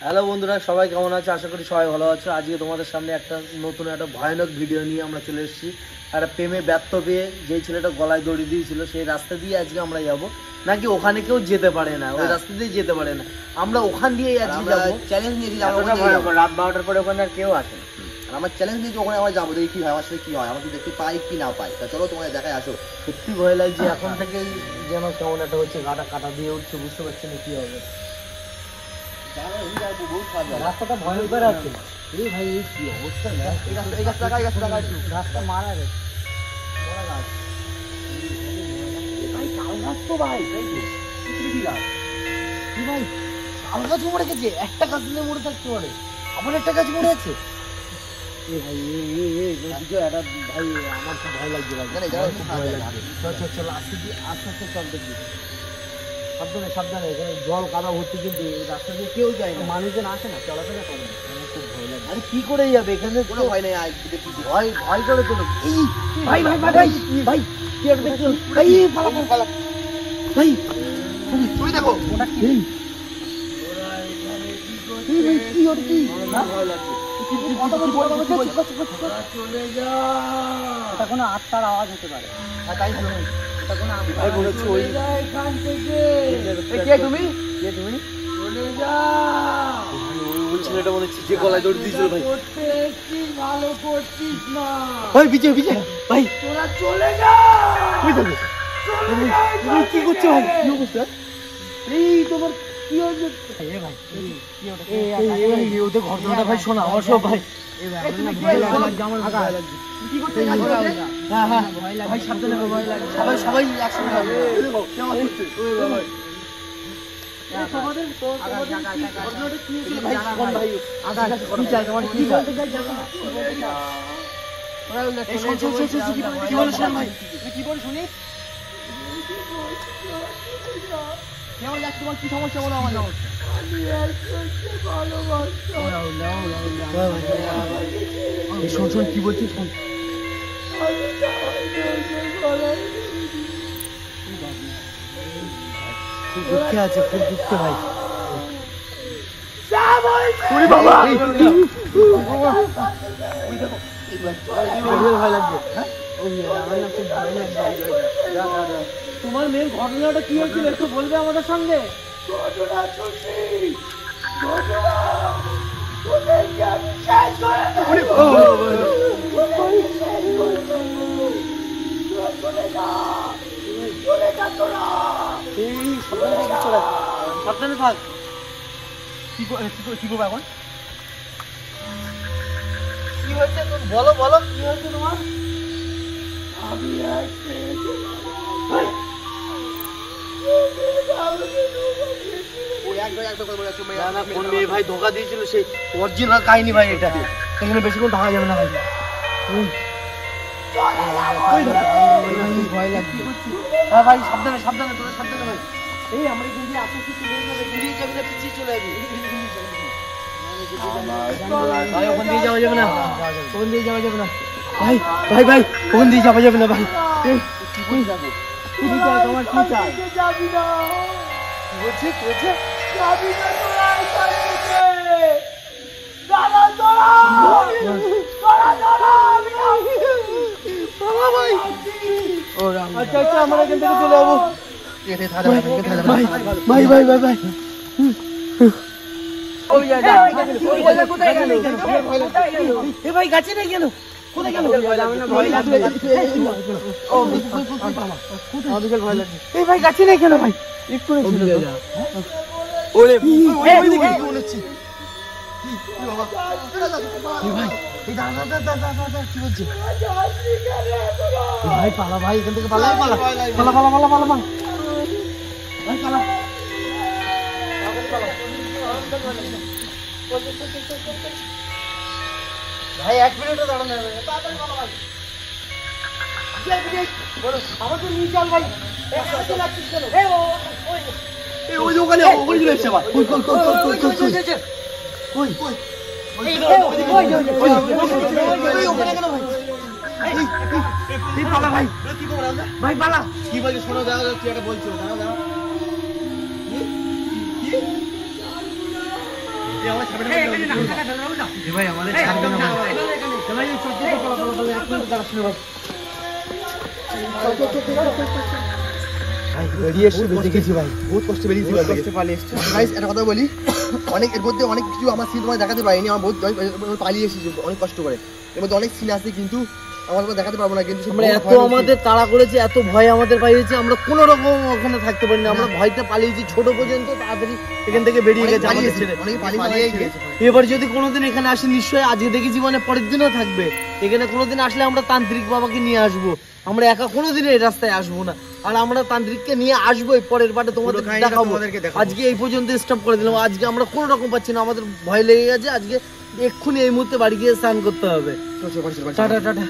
Hello বন্ধুরা, সবাই কেমন আছো? আশা করি সবাই ভালো আছো। আজকে তোমাদের সামনে একটা নতুন একটা ভয়ানক ভিডিও নিয়ে আমরা চলে এসেছি। একটা প্রেমে ব্যর্থ পেয়ে যেই ছেলেটা গলায় দড়ি দিয়েছিল সেই রাস্তা দিয়ে আজকে আমরা যাব, নাকি ওখানে কেউ যেতে পারে না, ওই রাস্তা দিয়ে যেতে পারে না, আমরা ওখান দিয়েই আজকে যাবো। চ্যালেঞ্জ নিয়েছি রাত 12টার পরে ওখানে আর কেউ আসে না। আমার চ্যালেঞ্জ নিয়েছি, ওখানে আমরা যাবো, দেখি কি হয়, আমার সাথে কি হয়, আমাকে দেখতে পাই কি না পাই। তা চলো তোমাদের দেখায় আসো। সত্যি ভয় লাগছে এখন থেকেই, যেন কেমন একটা হচ্ছে, গাটা কাটা দিয়ে উঠছে, বুঝতে পারছি না কি হবে। রাস্তাটা ভয়ঙ্কর আছে ভাই, এই কি অবস্থা, রাস্তা মারা গেছে। ভাই তাল গাছ তো ভাই, ভাই তাল গাছ মরে গেছে, একটা গাছ নিয়ে মরে থাকতে পারে, আবার একটা গাছ মরে আছে। ভাই একটা ভাই আমার খুব ভয় লাগছে ভাই, খুব ভয় লাগছে। চল আস্তে আস্তে চল দেখি, সাবধানে সাবধানে, এখানে জল কাদা ভর্তি, কিন্তু এই রাস্তা দিয়ে কেউ যায় না, মানুষজন আসে না, চলাফেরা করে না। আমার খুব ভয় লাগে। আরে কি করে যাবে, এখানে কোনো ভয় নেই, ভয় ভয় করে তোলো। ভাই ভাই ভাই ভাই ভাই কি একটা দেখছো? ভাই পালা ভাই, তুমি দেখো ওটা কি? কি ওর কি? ভয় লাগছে। চলে যা, এটা কোনো আত্মার আওয়াজ হতে পারে। তাই ভালো, এটা কোনো আত্মার মনে হচ্ছে। ওই এখান থেকে কে তুমি? কে তুমি? চলে যা। ওই ছেলেটা মনে হচ্ছে যে গলায় দড়ি দিয়েছিল ভাই। করতে কি ভালো করছিস না ভাই, পিছে পিছে ভাই, তোরা চলে যা। কই যাবে? তুমি কি করছো ভাই? কি অবস্থা? এই তোমার কি হয়েছে? এই ভাই এই ওদের ঘটনাটা ভাই শোনা আমার সব ভাই। সবাই কি সমস্যা বলো আমার? শোন কি বলছিস, শোন। খুব দুঃখে আছে, খুব দুঃখে ভাই। ভয় লাগছে। তোমার মেয়ের ঘটনাটা কি হয়েছিল একটু বলবে আমাদের সঙ্গে? সাবধানে থাক। কি করবো এখন? কি হয়েছে বলো বলো, কি হয়েছে তোমার? ভাই ধোকা দিয়েছিল, সেই অরিজিনাল কাহিনী ভাই। এটা এখানে বেশিক্ষণ থাকা যাবে না ভাই। ভয় লাগছে। হ্যাঁ ভাই সাবধানে সাবধানে, তোরা সাবধানে ভাই। এই আমরা কিন্তু আকাশে চলে যাবে, বেরিয়ে যাবি না, পিছিয়ে চলে যাবি ভাই। ওখান দিয়ে যাওয়া যাবে না, ওখান দিয়ে যাওয়া যাবে না ভাই। ভাই ভাই ওখান দিয়ে যাওয়া যাবে না ভাই। কি যাবো? কি চাই তোমার? কি চাই? যাবি না। কি বলছে? কি বলছে? যাবি না তোরা এখান থেকে। দাঁড়া তোরা, তোরা দাঁড়া। বাবা ভাই, ও রাম। আচ্ছা আচ্ছা, আমরা এখান থেকে চলে যাবো। ভাই ভাই ভাই ভাই ভাই, ওই যা কোথায় গেল? এ ভাই গাছে নেই গেল, কোথায় গেল? ভয় লাগছে। ও বিকেল ভয় লাগছে। এই ভাই গাছে নেই কেন ভাই? একটু ছিল তো। ওরে ওইদিকে কি মনে হচ্ছে? কি বাবা? এই ভাই এই দাদা কি বলছে? ভাই পালা ভাই, এখান থেকে পালা পালা পালা পালা পালা পালা পালা ভাই পালা। ভাই 1 মিনিটও দাঁড়ানো যাবে না, তাড়াতাড়ি পালা ভাই। আমার তো নিয়ে চল ভাই। ওই ওখানে ওখানে চলে এসছে। ভাই পালা। কি বলছিস? শোনো, দাঁড়া, কি একটা বলছো, দাঁড়া দাঁড়া। ভাই আমাদের ছাড়বে না বহুত কষ্ট বেরিয়েছি একটা কথা বলি, অনেক এর মধ্যে অনেক কিছু আমার সিন তোমায় দেখাতে পারিনি, আমার বহুত পালিয়ে এসেছি অনেক কষ্ট করে, এর মধ্যে অনেক সিন আছে কিন্তু আমাদের দেখাতে পারবো না। কিন্তু আমরা এত আমাদের তাড়া করেছে, এত ভয় আমাদের পাইয়েছে, আমরা কোনো রকম ওখানে থাকতে পারি না, আমরা ভয়তে পালিয়েছি ছোট পর্যন্ত, তাড়াতাড়ি এখান থেকে বেরিয়ে গেছে আমাদের ছেড়ে। এবার যদি কোনোদিন এখানে আসি নিশ্চয়ই আজকে দেখি জীবনে পরের দিনও থাকবে, এখানে কোনোদিন আসলে আমরা তান্ত্রিক বাবাকে নিয়ে আসবো, আমরা একা কোনোদিন এই রাস্তায় আসবো না, আর আমরা তান্ত্রিককে নিয়ে আসবোই পরের বারে তোমাদের দেখাবো। আজকে এই পর্যন্ত স্টপ করে দিলাম, আজকে আমরা কোনো রকম পাচ্ছি না, আমাদের ভয় লেগে গেছে, আজকে এক্ষুনি এই মুহূর্তে বাড়ি গিয়ে স্নান করতে হবে। Tata tata.